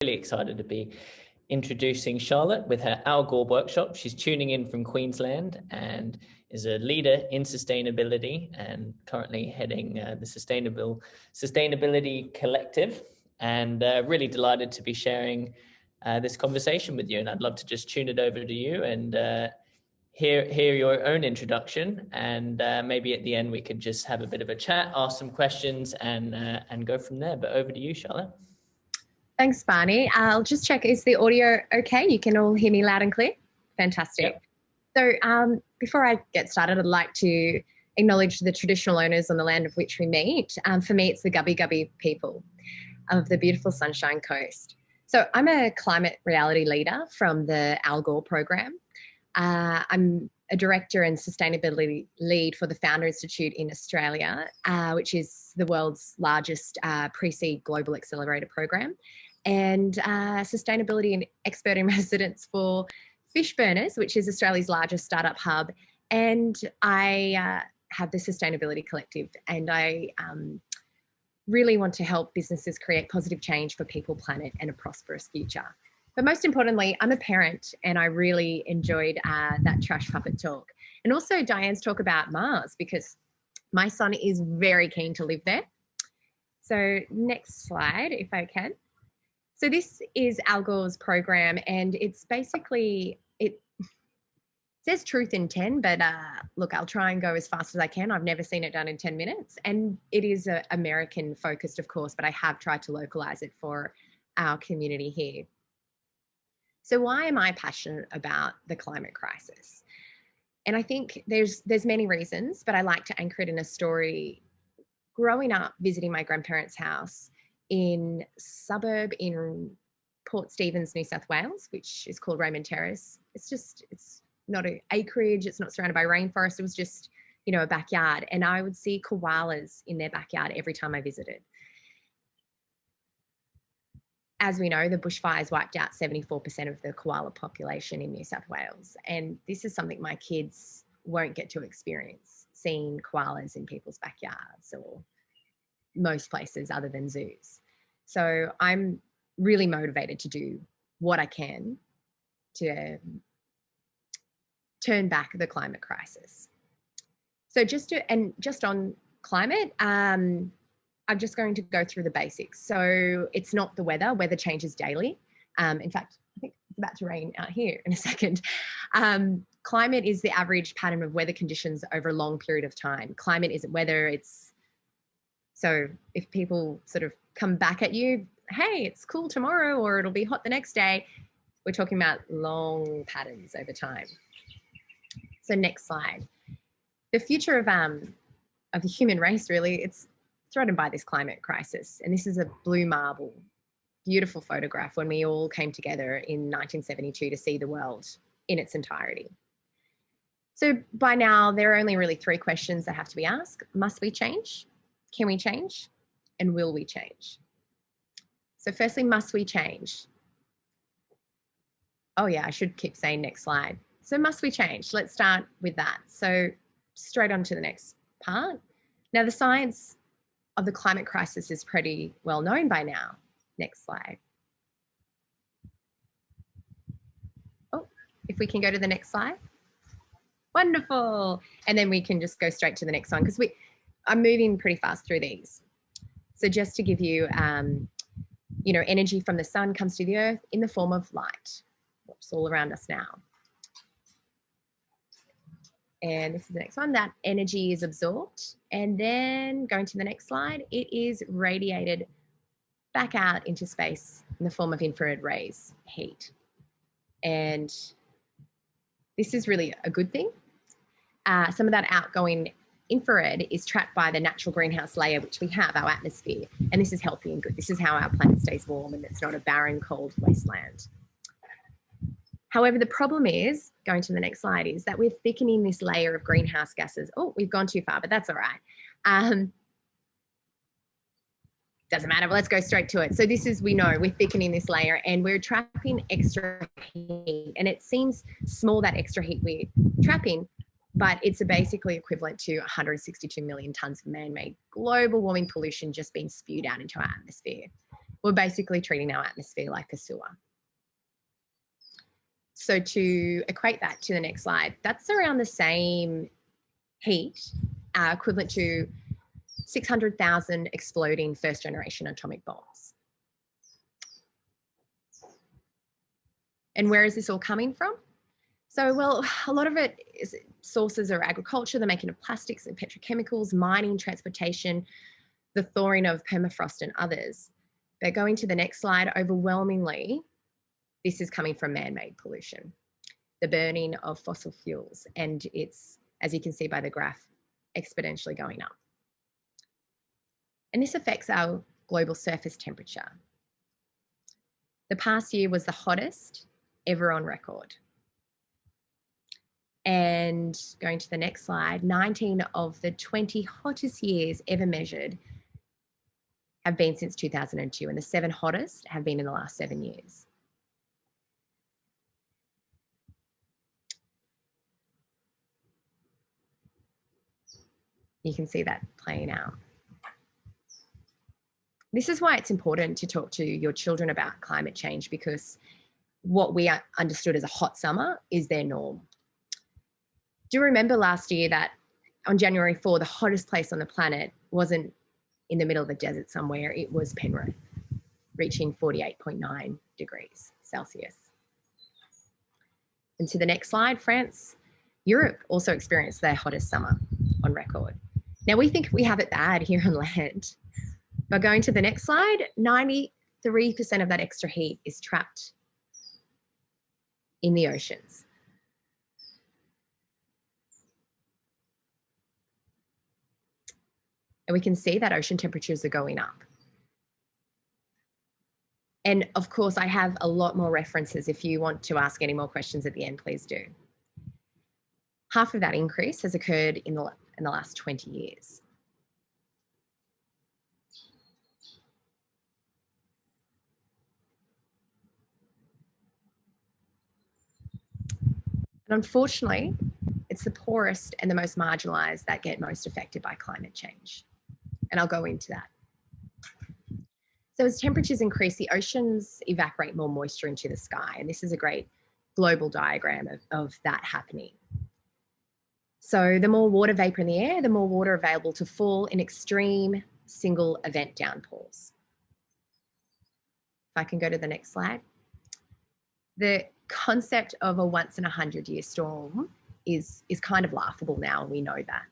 really excited to be introducing Charlotte with her Al Gore workshop. She's tuning in from Queensland and is a leader in sustainability and currently heading the Sustainability Collective, and really delighted to be sharing this conversation with you. And I'd love to just tune it over to you and hear your own introduction, and maybe at the end we could just have a bit of a chat, ask some questions, and go from there. But over to you, Charlotte. Thanks, Barney. I'll just check, is the audio okay? You can all hear me loud and clear? Fantastic. Yep. So before I get started, I'd like to acknowledge the traditional owners on the land of which we meet. For me, it's the Gubbi Gubbi people of the beautiful Sunshine Coast. So I'm a climate reality leader from the Al Gore program. I'm a director and sustainability lead for the Founder Institute in Australia, which is the world's largest pre-seed global accelerator program, and sustainability and expert in residence for Fishburners, which is Australia's largest startup hub. And I have the Sustainability Collective, and I really want to help businesses create positive change for people, planet, and a prosperous future. But most importantly, I'm a parent, and I really enjoyed that trash puppet talk. And also Diane's talk about Mars, because my son is very keen to live there. So next slide, if I can. So this is Al Gore's program, and it's basically, it says truth in 10, but look, I'll try and go as fast as I can. I've never seen it done in 10 minutes. And it is American focused, of course, but I have tried to localize it for our community here. So why am I passionate about the climate crisis? And I think there's many reasons, but I like to anchor it in a story. Growing up, visiting my grandparents' house in suburb in Port Stephens, New South Wales, which is called Raymond Terrace. It's not an acreage, it's not surrounded by rainforest. It was just, you know, a backyard. And I would see koalas in their backyard every time I visited. As we know, the bushfires wiped out 74% of the koala population in New South Wales. And this is something my kids won't get to experience, seeing koalas in people's backyards or most places other than zoos. So I'm really motivated to do what I can to turn back the climate crisis. So just on climate, I'm just going to go through the basics. So it's not the weather. Weather changes daily. In fact, I think it's about to rain out here in a second. Climate is the average pattern of weather conditions over a long period of time. Climate isn't weather. So if people sort of come back at you, hey, it's cool tomorrow or it'll be hot the next day, we're talking about long patterns over time. So next slide. The future of the human race, really, it's threatened by this climate crisis. And this is a blue marble, beautiful photograph when we all came together in 1972 to see the world in its entirety. So by now, there are only really 3 questions that have to be asked. Must we change? Can we change? And will we change? So firstly, must we change? Oh yeah, I should keep saying next slide. So must we change? Let's start with that. So straight on to the next part. Now the science of the climate crisis is pretty well known by now. Next slide. Oh, if we can go to the next slide. Wonderful. And then we can just go straight to the next one because I'm moving pretty fast through these. So just to give you, you know, energy from the sun comes to the earth in the form of light. It's all around us now. And this is the next one. That energy is absorbed. And then going to the next slide, it is radiated back out into space in the form of infrared rays, heat. And this is really a good thing. Some of that outgoing infrared is trapped by the natural greenhouse layer, which we have, our atmosphere. And this is healthy and good. This is how our planet stays warm and it's not a barren, cold wasteland. However, the problem is, going to the next slide, is that we're thickening this layer of greenhouse gases. Oh, we've gone too far, but that's all right. Doesn't matter, let's go straight to it. So this is, we know, we're thickening this layer and we're trapping extra heat. And it seems small, that extra heat we're trapping, but it's basically equivalent to 162 million tonnes of man-made global warming pollution just being spewed out into our atmosphere. We're basically treating our atmosphere like a sewer. So to equate that to the next slide, that's around the same heat, equivalent to 600,000 exploding first-generation atomic bombs. And where is this all coming from? So, well, a lot of it is sources are agriculture, the making of plastics and petrochemicals, mining, transportation, the thawing of permafrost and others. But going to the next slide, overwhelmingly, this is coming from man-made pollution, the burning of fossil fuels. And it's, as you can see by the graph, exponentially going up. And this affects our global surface temperature. The past year was the hottest ever on record. And going to the next slide, 19 of the 20 hottest years ever measured have been since 2002, and the 7 hottest have been in the last 7 years. You can see that playing out. This is why it's important to talk to your children about climate change, because what we understood as a hot summer is their norm. Do you remember last year that on January 4, the hottest place on the planet wasn't in the middle of the desert somewhere, it was Penrith, reaching 48.9 degrees Celsius. And to the next slide, France, Europe also experienced their hottest summer on record. Now we think we have it bad here on land, but going to the next slide, 93% of that extra heat is trapped in the oceans. And we can see that ocean temperatures are going up. And of course, I have a lot more references. If you want to ask any more questions at the end, please do. Half of that increase has occurred in the last 20 years. And unfortunately, it's the poorest and the most marginalised that get most affected by climate change. And I'll go into that. So as temperatures increase, the oceans evaporate more moisture into the sky. And this is a great global diagram of that happening. So the more water vapor in the air, the more water available to fall in extreme single event downpours. If I can go to the next slide. The concept of a once in 100-year storm is kind of laughable now, and we know that.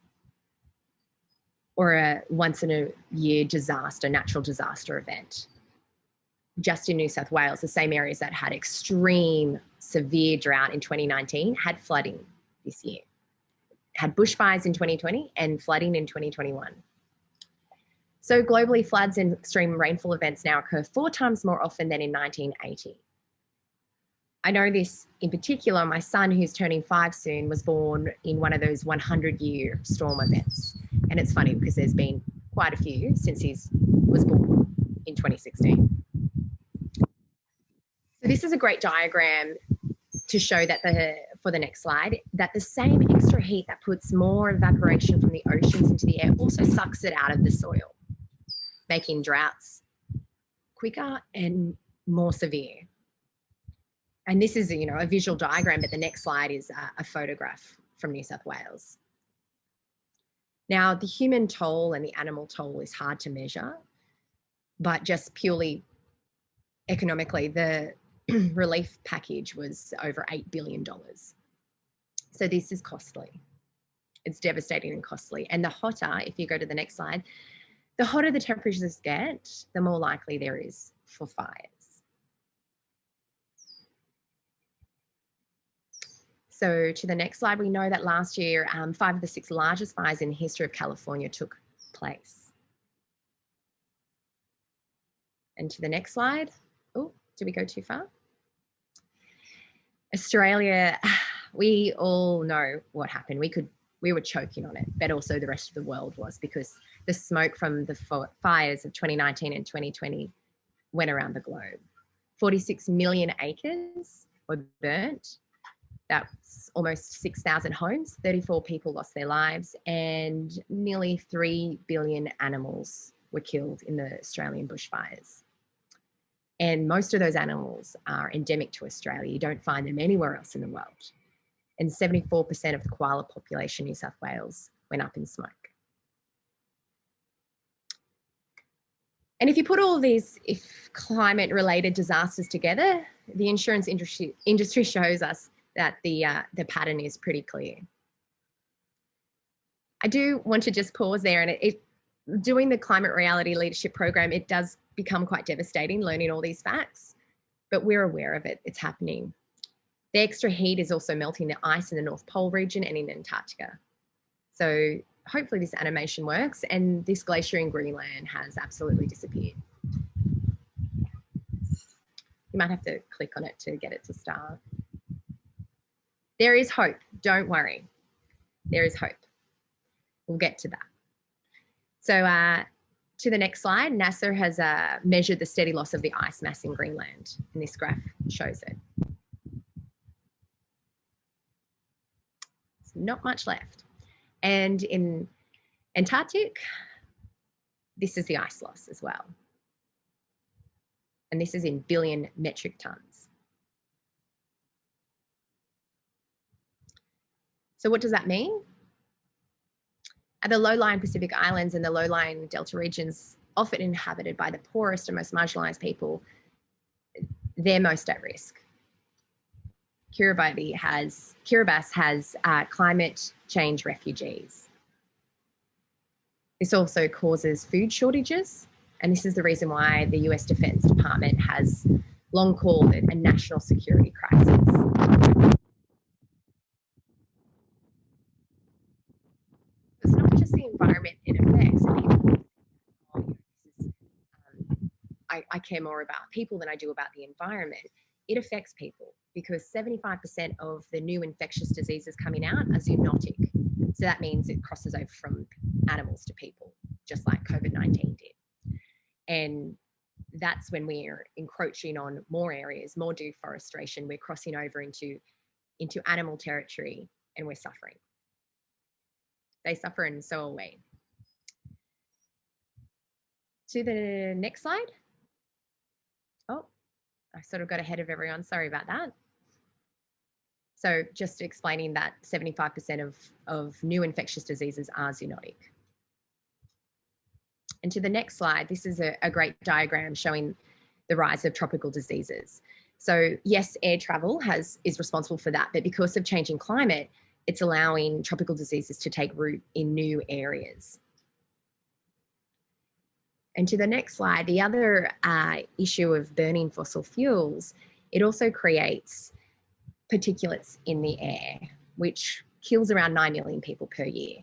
Or a once in a year disaster, natural disaster event. Just in New South Wales, the same areas that had extreme severe drought in 2019 had flooding this year. Had bushfires in 2020 and flooding in 2021. So globally, floods and extreme rainfall events now occur 4 times more often than in 1980. I know this in particular. My son, who's turning 5 soon, was born in one of those 100-year storm events. And it's funny because there's been quite a few since he was born in 2016. So this is a great diagram to show that for the next slide, that the same extra heat that puts more evaporation from the oceans into the air also sucks it out of the soil, making droughts quicker and more severe. And this is, a visual diagram, but the next slide is a photograph from New South Wales. Now, the human toll and the animal toll is hard to measure, but just purely economically, the relief package was over $8 billion. So this is costly. It's devastating and costly. And the hotter, if you go to the next slide, the hotter the temperatures get, the more likely there is for fires. So to the next slide, we know that last year, 5 of the 6 largest fires in the history of California took place. And to the next slide. Oh, did we go too far? Australia, we all know what happened. We were choking on it, but also the rest of the world was, because the smoke from the fires of 2019 and 2020 went around the globe. 46 million acres were burnt. That's almost 6,000 homes, 34 people lost their lives, and nearly 3 billion animals were killed in the Australian bushfires. And most of those animals are endemic to Australia. You don't find them anywhere else in the world. And 74% of the koala population in New South Wales went up in smoke. And if you put all of these climate-related disasters together, the insurance industry shows us that the pattern is pretty clear. I do want to just pause there, and doing the Climate Reality Leadership Program, it does become quite devastating learning all these facts, but we're aware of it. It's happening. The extra heat is also melting the ice in the North Pole region and in Antarctica. So hopefully this animation works, and this glacier in Greenland has absolutely disappeared. You might have to click on it to get it to start. There is hope, don't worry. There is hope. We'll get to that. So to the next slide, NASA has measured the steady loss of the ice mass in Greenland, and this graph shows it. There's not much left. And in Antarctic, this is the ice loss as well. And this is in billion metric tons. So what does that mean? At the low-lying Pacific Islands and the low-lying Delta regions, often inhabited by the poorest and most marginalised people, they're most at risk. Kiribati has climate change refugees. This also causes food shortages, and this is the reason why the US Defense Department has long called it a national security crisis. It's not just the environment it affects. I care more about people than I do about the environment. It affects people because 75% of the new infectious diseases coming out are zoonotic. So that means it crosses over from animals to people, just like COVID-19 did. And that's when we're encroaching on more areas, more deforestation. We're crossing over into animal territory, and we're suffering. They suffer, and so are we. To the next slide. Oh, I sort of got ahead of everyone. Sorry about that. So just explaining that 75% of new infectious diseases are zoonotic. And to the next slide, this is a great diagram showing the rise of tropical diseases. So yes, air travel is responsible for that, but because of changing climate, it's allowing tropical diseases to take root in new areas. And to the next slide, the other issue of burning fossil fuels, it also creates particulates in the air, which kills around 9 million people per year.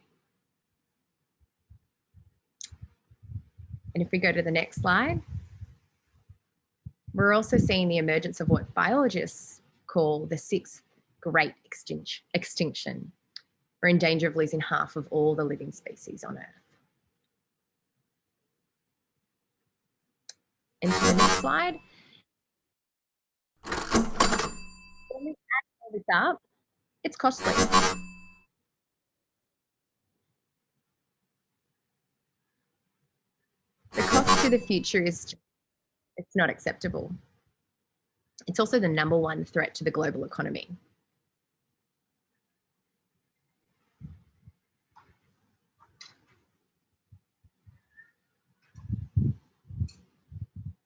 And if we go to the next slide, we're also seeing the emergence of what biologists call the sixth great extinction. We're in danger of losing half of all the living species on Earth. And to the next slide. When we add all this up, it's costly. The cost to the future it's not acceptable. It's also the #1 threat to the global economy.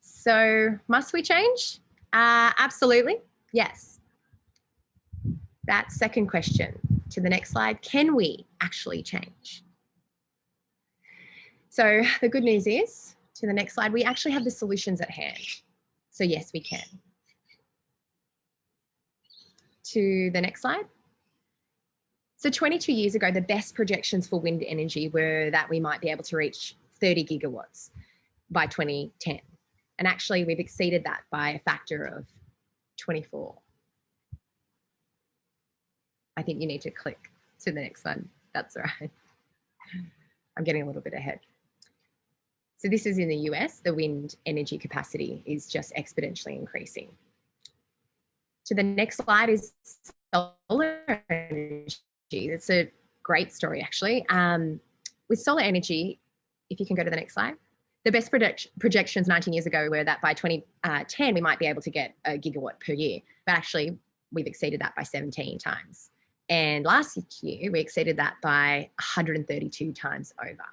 So must we change? Absolutely, yes. That second question. To the next slide, can we actually change? So the good news is, to the next slide, we actually have the solutions at hand. So yes, we can. To the next slide. So 22 years ago, the best projections for wind energy were that we might be able to reach 30 gigawatts by 2010. And actually, we've exceeded that by a factor of 24. I think you need to click to the next one. That's all right. I'm getting a little bit ahead. So this is in the US. The wind energy capacity is just exponentially increasing. To the next slide is solar energy. It's a great story, actually. With solar energy, if you can go to the next slide. The best projections 19 years ago were that by 2010, we might be able to get a gigawatt per year, but actually we've exceeded that by 17 times. And last year, we exceeded that by 132 times over.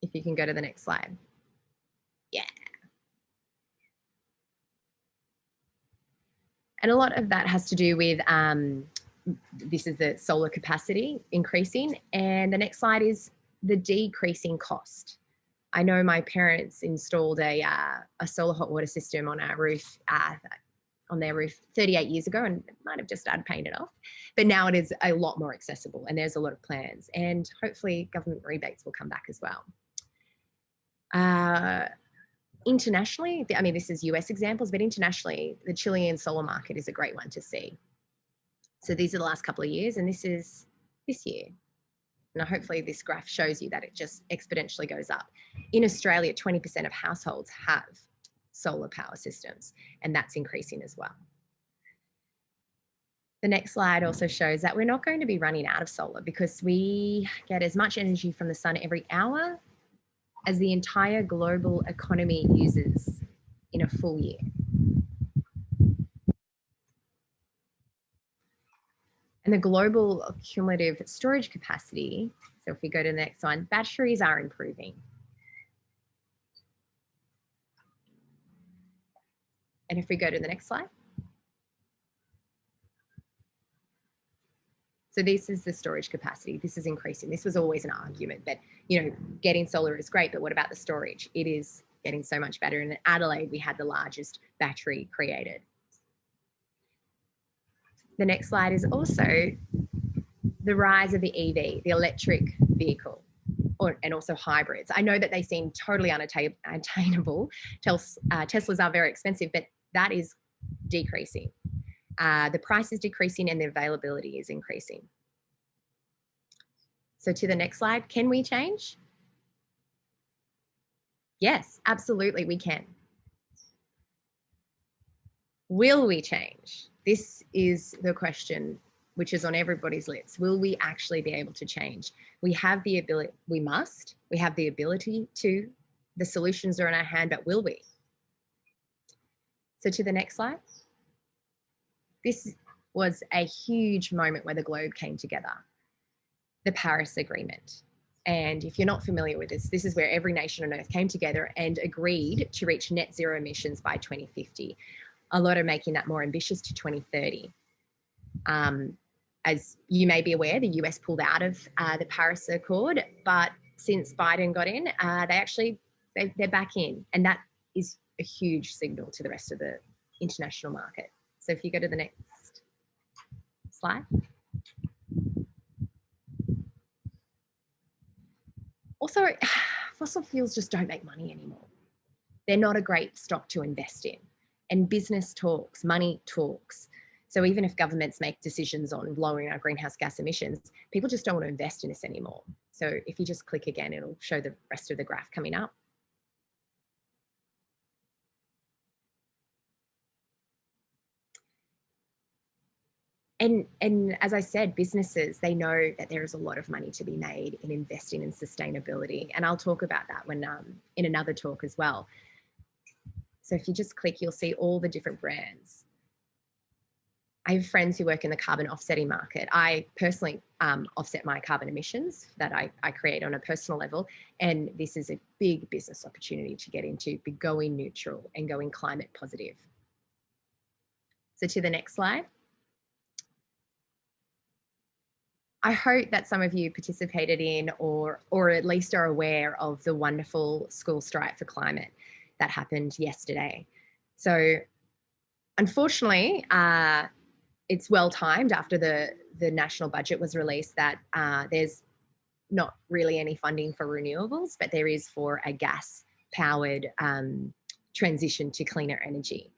If you can go to the next slide. Yeah. And a lot of that has to do with, this is the solar capacity increasing. And the next slide is the decreasing cost. I know my parents installed a solar hot water system on our roof, on their roof 38 years ago, and might have just started paying it off. But now it is a lot more accessible, and there's a lot of plans, and hopefully government rebates will come back as well. Internationally, I mean, this is US examples, but internationally, the Chilean solar market is a great one to see. So these are the last couple of years, and this is this year. Now, hopefully this graph shows you that it just exponentially goes up. In Australia, 20% of households have solar power systems, and that's increasing as well. The next slide also shows that we're not going to be running out of solar, because we get as much energy from the sun every hour as the entire global economy uses in a full year. And the global cumulative storage capacity, so if we go to the next one, batteries are improving. And if we go to the next slide. So this is the storage capacity. This is increasing. This was always an argument that, you know, getting solar is great, but what about the storage? It is getting so much better. And in Adelaide, we had the largest battery created. The next slide is also the rise of the EV, the electric vehicle, and also hybrids. I know that they seem totally unattainable. Teslas are very expensive, but that is decreasing. The price is decreasing and the availability is increasing. So to the next slide, can we change? Yes, absolutely we can. Will we change? This is the question which is on everybody's lips. Will we actually be able to change? We have the ability, we have the ability to, the solutions are in our hand, but will we? So to the next slide. This was a huge moment where the globe came together, the Paris Agreement. And if you're not familiar with this, this is where every nation on earth came together and agreed to reach net zero emissions by 2050. A lot are making that more ambitious to 2030. As you may be aware, the US pulled out of the Paris Accord, but since Biden got in, they're back in. And that is a huge signal to the rest of the international market. So if you go to the next slide. Also, fossil fuels just don't make money anymore. They're not a great stock to invest in. And business talks, money talks. So even if governments make decisions on lowering our greenhouse gas emissions, people just don't want to invest in this anymore. So if you just click again, it'll show the rest of the graph coming up. And as I said, businesses, they know that there is a lot of money to be made in investing in sustainability. And I'll talk about that when in another talk as well. So if you just click, you'll see all the different brands. I have friends who work in the carbon offsetting market. I personally offset my carbon emissions that I create on a personal level. And this is a big business opportunity to get into, be going neutral and going climate positive. So to the next slide. I hope that some of you participated in or at least are aware of the wonderful school strike for climate that happened yesterday. So unfortunately, it's well timed after the national budget was released that there's not really any funding for renewables, but there is for a gas powered transition to cleaner energy.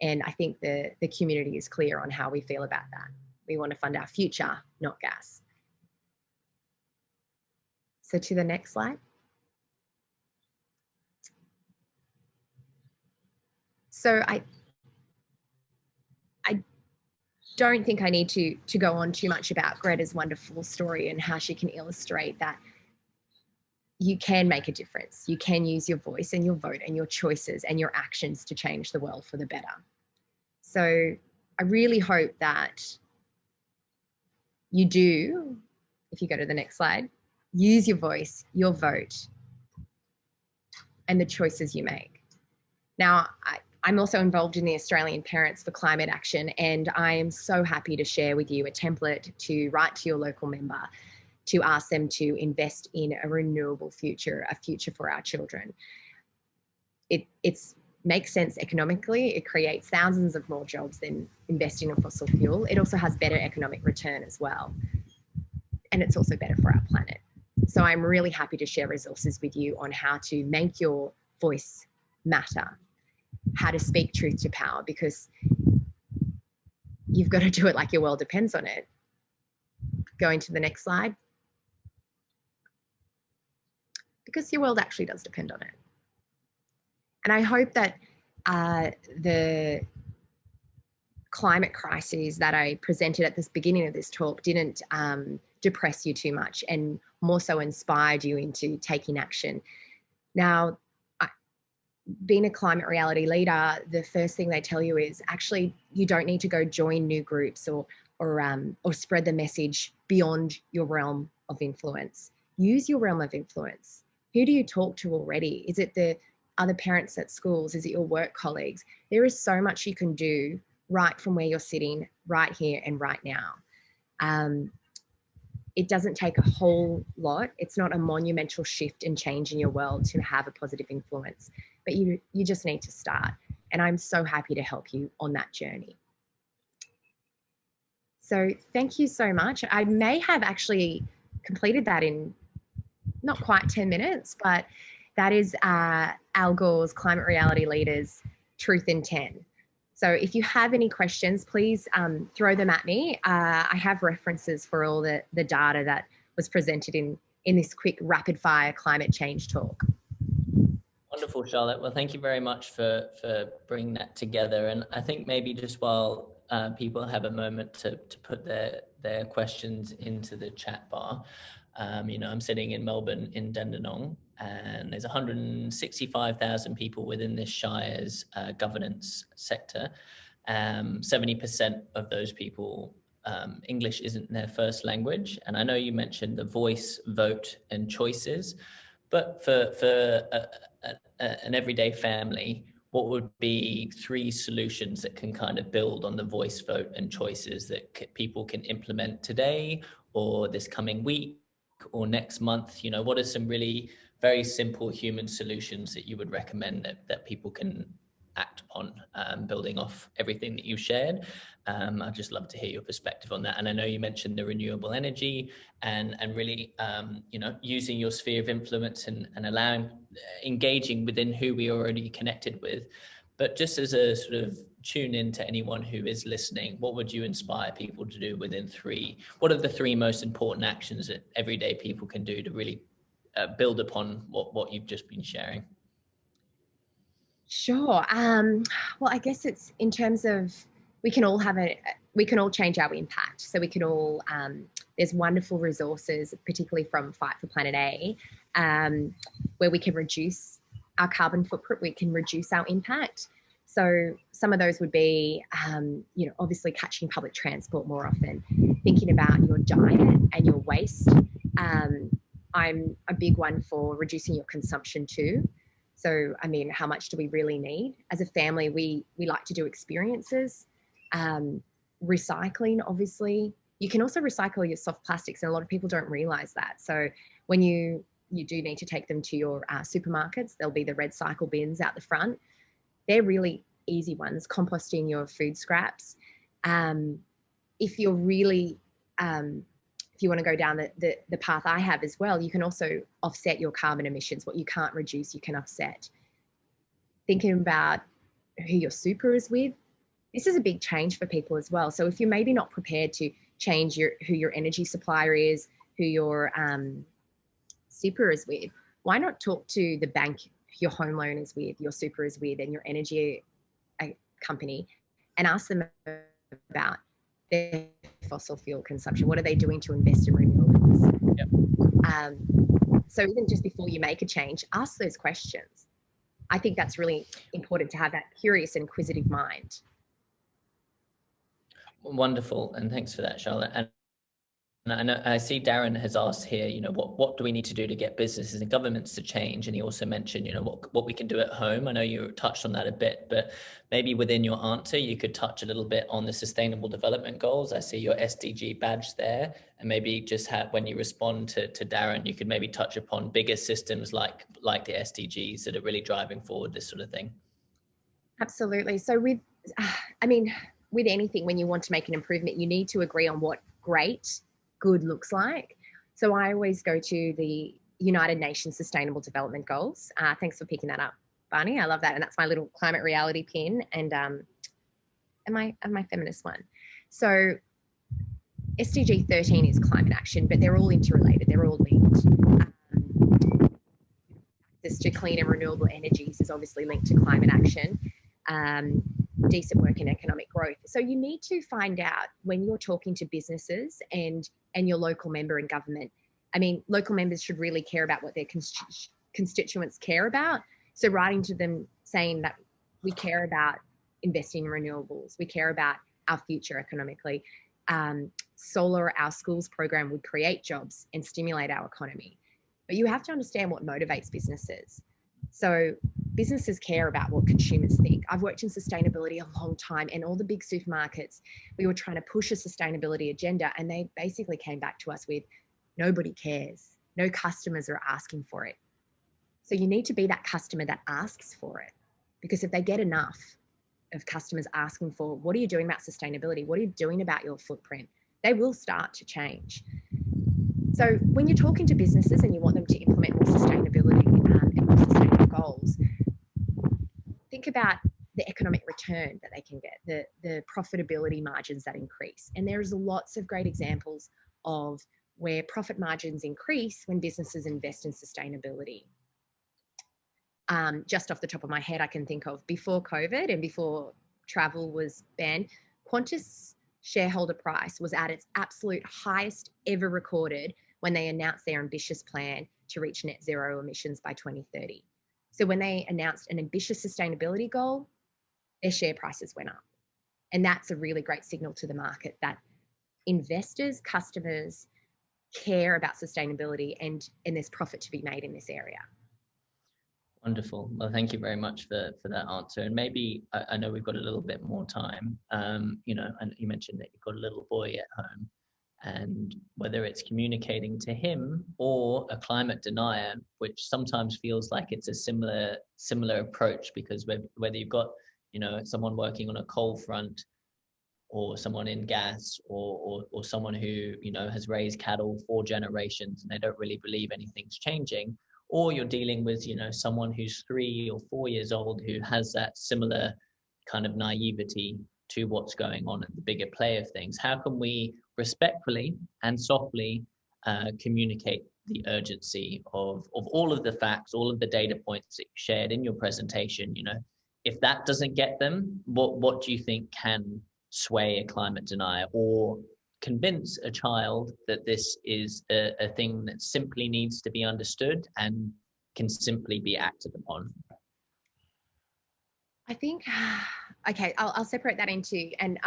And I think the community is clear on how we feel about that. We want to fund our future, not gas. So to the next slide. So I don't think I need to go on too much about Greta's wonderful story and how she can illustrate that you can make a difference. You can use your voice and your vote and your choices and your actions to change the world for the better. So I really hope that you do, if you go to the next slide, use your voice, your vote, and the choices you make. Now, I'm also involved in the Australian Parents for Climate Action, and I am so happy to share with you a template to write to your local member to ask them to invest in a renewable future, a future for our children. It makes sense economically. It creates thousands of more jobs than investing in fossil fuel. It also has better economic return as well. And it's also better for our planet. So I'm really happy to share resources with you on how to make your voice matter, how to speak truth to power, because you've got to do it like your world depends on it. Going to the next slide. Because your world actually does depend on it. And I hope that the climate crises that I presented at the beginning of this talk didn't depress you too much, and more so inspired you into taking action. Now, being a climate reality leader, the first thing they tell you is actually you don't need to go join new groups or spread the message beyond your realm of influence. Use your realm of influence. Who do you talk to already? Is it the other parents at schools? Is it your work colleagues? There is so much you can do right from where you're sitting, right here and right now. It doesn't take a whole lot. It's not a monumental shift and change in your world to have a positive influence, but you just need to start. And I'm so happy to help you on that journey. So thank you so much. I may have actually completed that in not quite 10 minutes, but that is Al Gore's Climate Reality Leaders Truth in 10. So if you have any questions, please throw them at me. I have references for all the data that was presented in this quick rapid fire climate change talk. Wonderful, Charlotte. Well, thank you very much for bringing that together. And I think maybe just while people have a moment to put their questions into the chat bar, I'm sitting in Melbourne in Dandenong, and there's 165,000 people within this Shire's governance sector. 70% of those people, English isn't their first language. And I know you mentioned the voice, vote, and choices, but for an everyday family, what would be 3 solutions that can kind of build on the voice, vote, and choices that people can implement today or this coming week or next month? What are some really very simple human solutions that you would recommend that people can act upon, building off everything that you shared? I'd just love to hear your perspective on that. And I know you mentioned the renewable energy and really, using your sphere of influence and engaging within who we are already connected with. But just as a sort of tune in to anyone who is listening, what would you inspire people to do within 3? What are the 3 most important actions that everyday people can do to really build upon what you've just been sharing? Sure. Well, I guess it's in terms of we can all change our impact. So we can all, there's wonderful resources, particularly from Fight for Planet A, where we can reduce our carbon footprint, we can reduce our impact. So some of those would be, obviously catching public transport more often, thinking about your diet and your waste. I'm a big one for reducing your consumption too. So, how much do we really need? As a family, we like to do experiences. Recycling, obviously. You can also recycle your soft plastics, and a lot of people don't realize that. So when you do need to take them to your supermarkets, there'll be the red cycle bins out the front. They're really easy ones, composting your food scraps. If you're really... if you want to go down the path I have as well, you can also offset your carbon emissions. What you can't reduce, you can offset. Thinking about who your super is with. This is a big change for people as well. So if you're maybe not prepared to change who your energy supplier is, who your super is with, why not talk to the bank your home loan is with, your super is with, and your energy company, and ask them about their fossil fuel consumption. What are they doing to invest in renewables? Yep. So even just before you make a change, ask those questions. I think that's really important, to have that curious, inquisitive mind. Wonderful, and thanks for that, Charlotte. And I know, I see Darren has asked here, what do we need to do to get businesses and governments to change? And he also mentioned, what we can do at home. I know you touched on that a bit, but maybe within your answer, you could touch a little bit on the Sustainable Development Goals. I see your SDG badge there, and maybe just when you respond to Darren, you could maybe touch upon bigger systems like the SDGs that are really driving forward this sort of thing. Absolutely. So with anything, when you want to make an improvement, you need to agree on what good looks like. So I always go to the United Nations Sustainable Development Goals. Thanks for picking that up, Barney. I love that. And that's my little climate reality pin and my feminist one. So SDG 13 is climate action, but they're all interrelated. They're all linked. Access to clean and renewable energies is obviously linked to climate action. Decent work and economic growth. So you need to find out, when you're talking to businesses and your local member in government, local members should really care about what their constituents care about. So writing to them saying that we care about investing in renewables, we care about our future economically. Solar, our schools program would create jobs and stimulate our economy. But you have to understand what motivates businesses. So businesses care about what consumers think. I've worked in sustainability a long time, and all the big supermarkets, we were trying to push a sustainability agenda, and they basically came back to us with, nobody cares. No customers are asking for it. So you need to be that customer that asks for it, because if they get enough of customers asking for, what are you doing about sustainability? What are you doing about your footprint? They will start to change. So when you're talking to businesses and you want them to implement more sustainability and more sustainable goals, think about the economic return that they can get, the profitability margins that increase. And there's lots of great examples of where profit margins increase when businesses invest in sustainability. Just off the top of my head, I can think of, before COVID and before travel was banned, Qantas shareholder price was at its absolute highest ever recorded when they announced their ambitious plan to reach net zero emissions by 2030. So when they announced an ambitious sustainability goal, their share prices went up. And that's a really great signal to the market that investors, customers care about sustainability, and there's profit to be made in this area. Wonderful. Well, thank you very much for that answer. And maybe, I know we've got a little bit more time, and you mentioned that you've got a little boy at home, and whether it's communicating to him or a climate denier, which sometimes feels like it's a similar approach, because whether you've got, someone working on a coal front, or someone in gas, or someone who, has raised cattle 4 generations and they don't really believe anything's changing, or you're dealing with, someone who's 3 or 4 years old who has that similar kind of naivety to what's going on at the bigger play of things. How can we respectfully and softly communicate the urgency of all of the facts, all of the data points that you shared in your presentation? If that doesn't get them, what do you think can sway a climate denier, or convince a child that this is a thing that simply needs to be understood and can simply be acted upon? I think, okay, I'll separate that into, and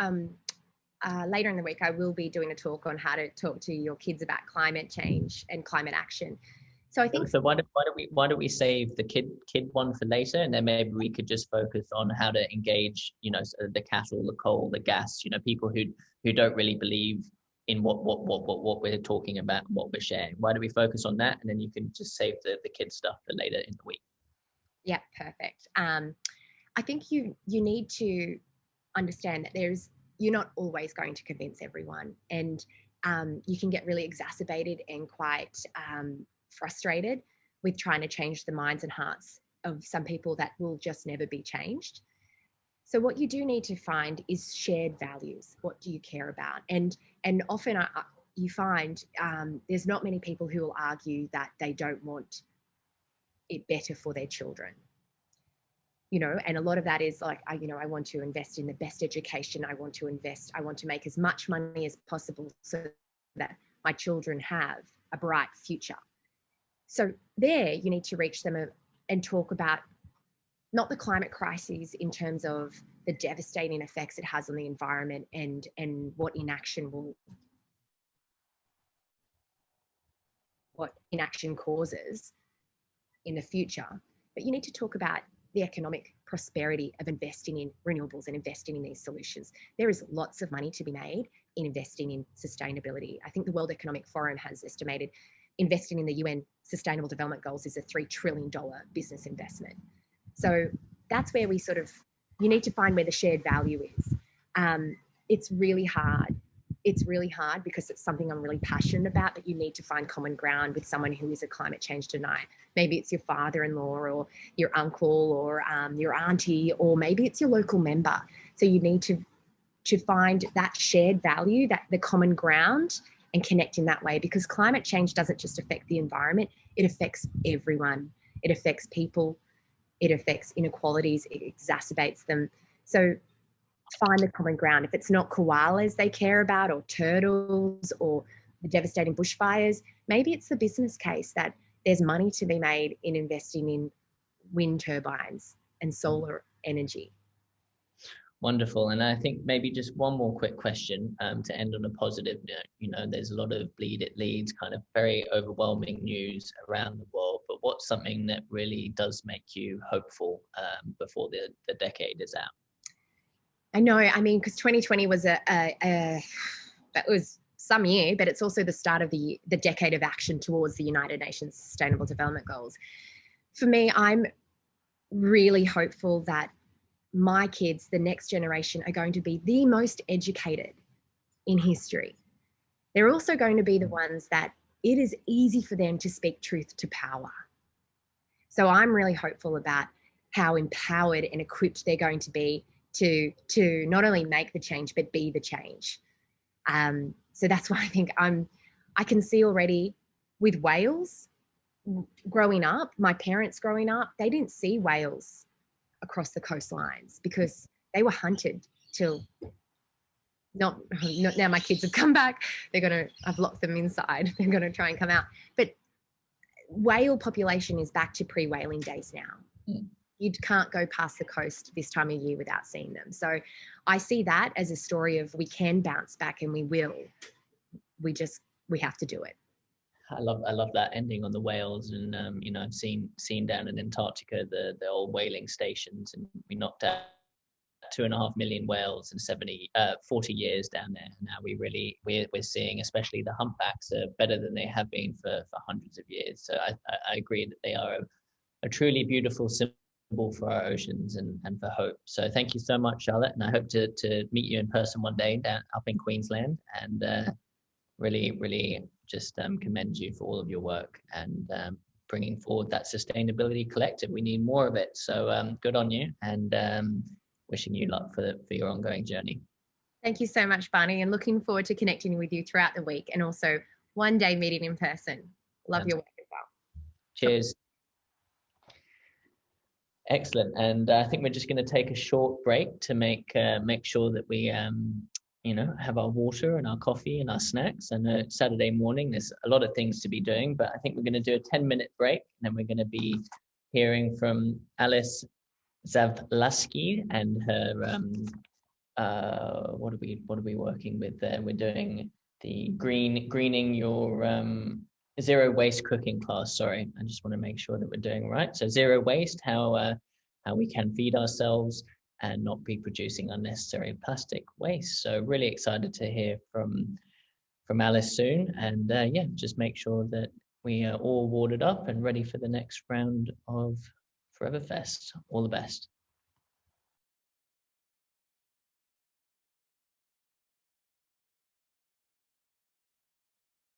later in the week, I will be doing a talk on how to talk to your kids about climate change and climate action. So I think. So why don't we save the kid one for later, and then maybe we could just focus on how to engage, the cattle, the coal, the gas, people who don't really believe in what we're talking about, what we're sharing. Why don't we focus on that, and then you can just save the kid stuff for later in the week. Yeah, perfect. I think you need to understand that you're not always going to convince everyone, and you can get really exacerbated and quite frustrated with trying to change the minds and hearts of some people that will just never be changed. So what you do need to find is shared values. What do you care about? And often you find there's not many people who will argue that they don't want it better for their children. And a lot of that is like, I want to invest in the best education. I want to make as much money as possible so that my children have a bright future. So there you need to reach them and talk about not the climate crises in terms of the devastating effects it has on the environment and what inaction causes in the future, but you need to talk about the economic prosperity of investing in renewables and investing in these solutions. There is lots of money to be made in investing in sustainability. I think the World Economic Forum has estimated investing in the UN Sustainable Development Goals is a $3 trillion business investment. So that's where you need to find where the shared value is. It's really hard. It's really hard because it's something I'm really passionate about, but you need to find common ground with someone who is a climate change denier. Maybe it's your father-in-law or your uncle or your auntie, or maybe it's your local member. So you need to find that shared value, that the common ground, and connect in that way, because climate change doesn't just affect the environment, it affects everyone. It affects people, it affects inequalities, it exacerbates them. So find the common ground. If it's not koalas they care about, or turtles, or the devastating bushfires, maybe it's the business case that there's money to be made in investing in wind turbines and solar energy. Wonderful. And I think maybe just one more quick question to end on a positive note. You know, there's a lot of bleed it leads, kind of very overwhelming news around the world, but what's something that really does make you hopeful before the decade is out? I know, I mean, because 2020 was that was some year, but it's also the start of the decade of action towards the United Nations Sustainable Development Goals. For me, I'm really hopeful that my kids, the next generation, are going to be the most educated in history. They're also going to be the ones that it is easy for them to speak truth to power. So I'm really hopeful about how empowered and equipped they're going to be to not only make the change, but be the change. So that's why I think I can see already with whales growing up, my parents growing up, they didn't see whales across the coastlines because they were hunted till not now my kids have come back. I've locked them inside. They're going to try and come out. But whale population is back to pre-whaling days now. You can't go past the coast this time of year without seeing them. So I see that as a story of we can bounce back, and we will. We have to do it. I love that ending on the whales, and you know, I've seen down in Antarctica the old whaling stations, and we knocked out 2.5 million whales in 40 years down there. Now we're seeing, especially the humpbacks, are better than they have been for hundreds of years. So I agree that they are a truly beautiful symbol for our oceans and for hope. So thank you so much, Charlotte, and I hope to meet you in person one day down up in Queensland, and really just commend you for all of your work and bringing forward that sustainability collective. We need more of it. So good on you, and wishing you luck for your ongoing journey. Thank you so much, Barney, and looking forward to connecting with you throughout the week, and also one day meeting in person. Love your work as well. Cheers. Excellent. And I think we're just going to take a short break to make sure that we have our water and our coffee and our snacks. And Saturday morning, there's a lot of things to be doing, but I think we're going to do a 10-minute break, and then we're going to be hearing from Alice Zavlaski and her what are we working with there? We're doing the greening your zero waste cooking class. Sorry, I just want to make sure that we're doing right. So zero waste, how we can feed ourselves and not be producing unnecessary plastic waste. So really excited to hear from Alice soon, and just make sure that we are all watered up and ready for the next round of Forever Fest. All the best.